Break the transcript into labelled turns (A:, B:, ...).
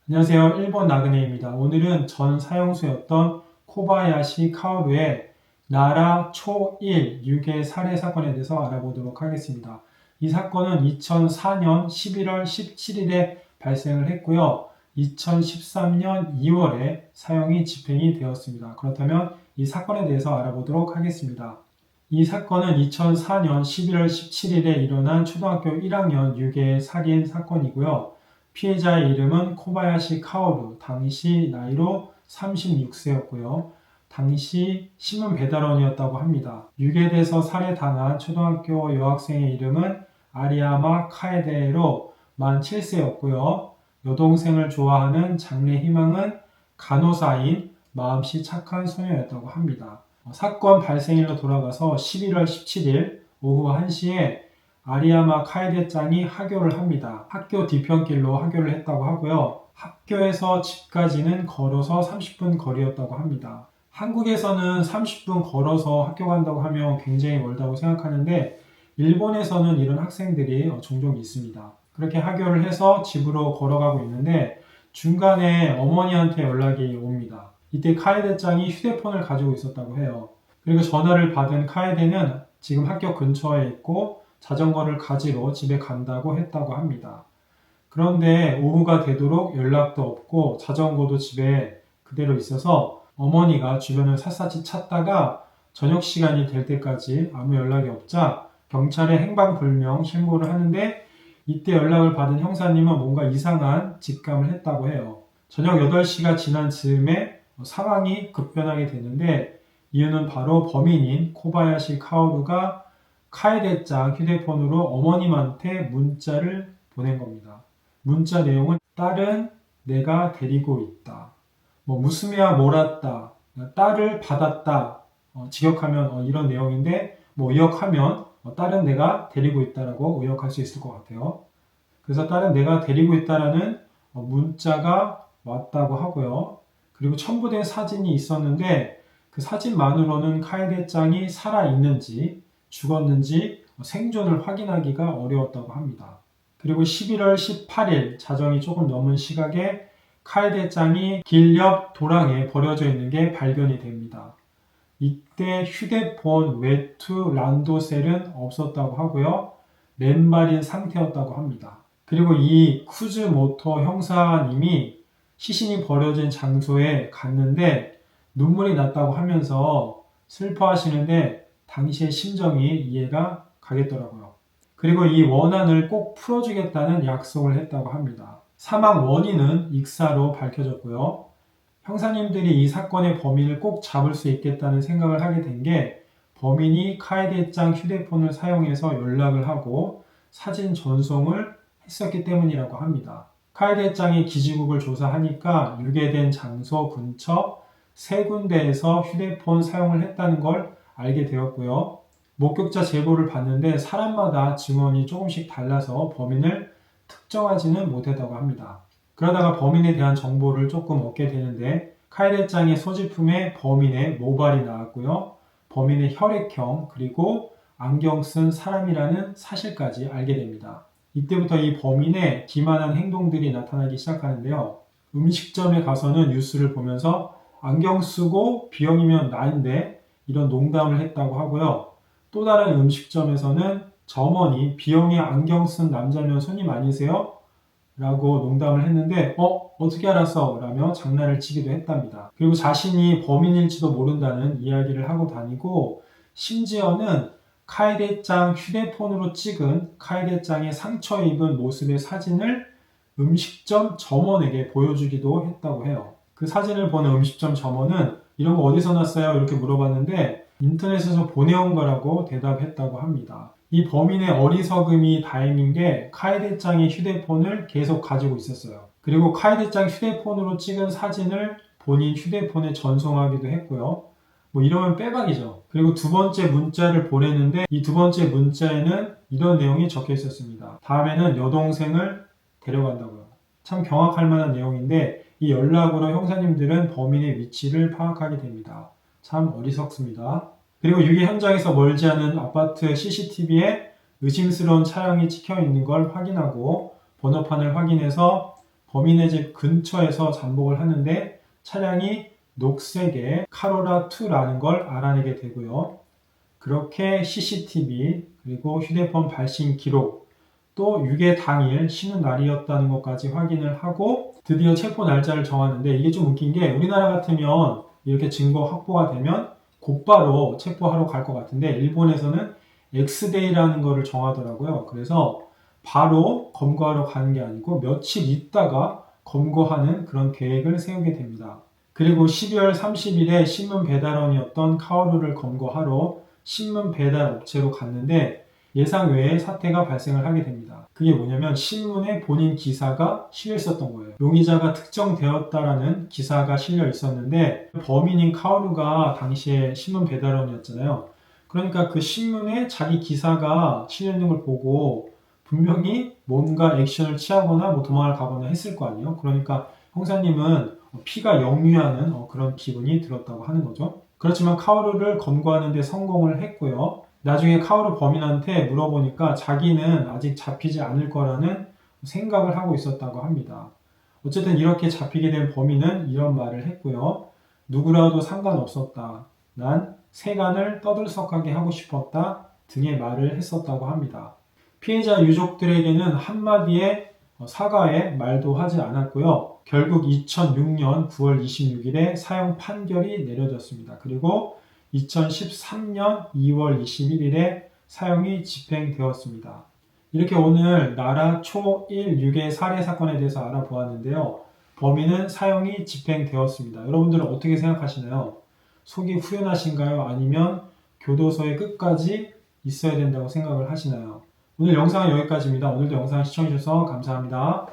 A: 안녕하세요. 일본 나그네입니다. 오늘은 전 사형수였던 코바야시 카오루의 나라 초1 유괴 살해 사건에 대해서 알아보도록 하겠습니다. 이 사건은 2004년 11월 17일에 발생을 했고요. 2013년 2월에 사형이 집행이 되었습니다. 그렇다면 이 사건에 대해서 알아보도록 하겠습니다. 이 사건은 2004년 11월 17일에 일어난 초등학교 1학년 유괴 살인 사건이고요. 피해자의 이름은 코바야시 카오루, 당시 나이로 36세였고요. 당시 신문 배달원이었다고 합니다. 유괴돼서 살해당한 초등학교 여학생의 이름은 아리야마 카에데로 만 7세였고요. 여동생을 좋아하는 장래 희망은 간호사인 마음씨 착한 소녀였다고 합니다. 사건 발생일로 돌아가서 11월 17일 오후 1시에 아리야마 카에데짱이 하교를 합니다. 학교 뒤편길로 하교를 했다고 하고요. 학교에서 집까지는 걸어서 30분 거리였다고 합니다. 한국에서는 30분 걸어서 학교 간다고 하면 굉장히 멀다고 생각하는데 일본에서는 이런 학생들이 종종 있습니다. 그렇게 하교를 해서 집으로 걸어가고 있는데 중간에 어머니한테 연락이 옵니다. 이때 카에데짱이 휴대폰을 가지고 있었다고 해요. 그리고 전화를 받은 카에데는 지금 학교 근처에 있고 자전거를 가지러 집에 간다고 했다고 합니다. 그런데 오후가 되도록 연락도 없고 자전거도 집에 그대로 있어서 어머니가 주변을 샅샅이 찾다가 저녁 시간이 될 때까지 아무 연락이 없자 경찰에 행방불명 신고를 하는데 이때 연락을 받은 형사님은 뭔가 이상한 직감을 했다고 해요. 저녁 8시가 지난 즈음에 상황이 급변하게 되는데 이유는 바로 범인인 코바야시 카오루가 카에데짱 휴대폰으로 어머님한테 문자를 보낸 겁니다. 문자 내용은 딸은 내가 데리고 있다. 무스미야 몰았다. 딸을 받았다. 직역하면 이런 내용인데 의역하면 딸은 내가 데리고 있다라고 의역할 수 있을 것 같아요. 그래서 딸은 내가 데리고 있다라는 문자가 왔다고 하고요. 그리고 첨부된 사진이 있었는데 그 사진만으로는 카에데짱이 살아있는지 죽었는지 생존을 확인하기가 어려웠다고 합니다. 그리고 11월 18일 자정이 조금 넘은 시각에 카에데짱이 길 옆 도랑에 버려져 있는 게 발견이 됩니다. 이때 휴대폰, 외투, 란도셀은 없었다고 하고요. 맨발인 상태였다고 합니다. 그리고 이 쿠즈모토 형사님이 시신이 버려진 장소에 갔는데 눈물이 났다고 하면서 슬퍼하시는데 당시의 심정이 이해가 가겠더라고요. 그리고 이 원한을 꼭 풀어주겠다는 약속을 했다고 합니다. 사망 원인은 익사로 밝혀졌고요. 형사님들이 이 사건의 범인을 꼭 잡을 수 있겠다는 생각을 하게 된 게 범인이 카에데짱 휴대폰을 사용해서 연락을 하고 사진 전송을 했었기 때문이라고 합니다. 카에데짱이 기지국을 조사하니까 유괴된 장소 근처 세 군데에서 휴대폰 사용을 했다는 걸 알게 되었고요. 목격자 제보를 봤는데 사람마다 증언이 조금씩 달라서 범인을 특정하지는 못했다고 합니다. 그러다가 범인에 대한 정보를 조금 얻게 되는데 카에데짱의 소지품에 범인의 모발이 나왔고요. 범인의 혈액형 그리고 안경 쓴 사람이라는 사실까지 알게 됩니다. 이때부터 이 범인의 기만한 행동들이 나타나기 시작하는데요. 음식점에 가서는 뉴스를 보면서 안경 쓰고 B형이면 나인데 이런 농담을 했다고 하고요. 또 다른 음식점에서는 점원이 B형의 안경 쓴 남자면 손님 아니세요? 라고 농담을 했는데 어떻게 알았어? 라며 장난을 치기도 했답니다. 그리고 자신이 범인일지도 모른다는 이야기를 하고 다니고 심지어는 카에데짱 휴대폰으로 찍은 카에데짱의 상처 입은 모습의 사진을 음식점 점원에게 보여주기도 했다고 해요. 그 사진을 보는 음식점 점원은 이런 거 어디서 났어요? 이렇게 물어봤는데 인터넷에서 보내온 거라고 대답했다고 합니다. 이 범인의 어리석음이 다행인 게 카에데짱의 휴대폰을 계속 가지고 있었어요. 그리고 카에데짱 휴대폰으로 찍은 사진을 본인 휴대폰에 전송하기도 했고요. 이러면 빼박이죠. 그리고 두 번째 문자를 보냈는데 이 두 번째 문자에는 이런 내용이 적혀 있었습니다. 다음에는 여동생을 데려간다고요. 참 경악할 만한 내용인데 이 연락으로 형사님들은 범인의 위치를 파악하게 됩니다. 참 어리석습니다. 그리고 유괴 현장에서 멀지 않은 아파트 CCTV에 의심스러운 차량이 찍혀 있는 걸 확인하고 번호판을 확인해서 범인의 집 근처에서 잠복을 하는데 차량이 녹색의 카로라2라는 걸 알아내게 되고요. 그렇게 CCTV 그리고 휴대폰 발신 기록 또 유괴 당일 쉬는 날이었다는 것까지 확인을 하고 드디어 체포 날짜를 정하는데 이게 좀 웃긴 게 우리나라 같으면 이렇게 증거 확보가 되면 곧바로 체포하러 갈 것 같은데 일본에서는 X데이라는 거를 정하더라고요. 그래서 바로 검거하러 가는 게 아니고 며칠 있다가 검거하는 그런 계획을 세우게 됩니다. 그리고 12월 30일에 신문 배달원이었던 카오루를 검거하러 신문 배달 업체로 갔는데 예상 외의 사태가 발생을 하게 됩니다. 그게 뭐냐면 신문에 본인 기사가 실려 있었던 거예요. 용의자가 특정되었다라는 기사가 실려 있었는데 범인인 카오루가 당시에 신문 배달원이었잖아요. 그러니까 그 신문에 자기 기사가 실려 있는 걸 보고 분명히 뭔가 액션을 취하거나 뭐 도망을 가거나 했을 거 아니에요. 그러니까 형사님은 피가 역류하는 그런 기분이 들었다고 하는 거죠. 그렇지만 카오루를 검거하는 데 성공을 했고요. 나중에 카오루 범인한테 물어보니까 자기는 아직 잡히지 않을 거라는 생각을 하고 있었다고 합니다. 어쨌든 이렇게 잡히게 된 범인은 이런 말을 했고요. 누구라도 상관없었다. 난 세간을 떠들썩하게 하고 싶었다 등의 말을 했었다고 합니다. 피해자 유족들에게는 한마디의 사과의 말도 하지 않았고요. 결국 2006년 9월 26일에 사형 판결이 내려졌습니다. 그리고 2013년 2월 21일에 사형이 집행되었습니다. 이렇게 오늘 나라 초1 유괴 살해 사건에 대해서 알아보았는데요. 범인은 사형이 집행되었습니다. 여러분들은 어떻게 생각하시나요? 속이 후련하신가요? 아니면 교도소의 끝까지 있어야 된다고 생각을 하시나요? 오늘 영상은 여기까지입니다. 오늘도 영상 시청해주셔서 감사합니다.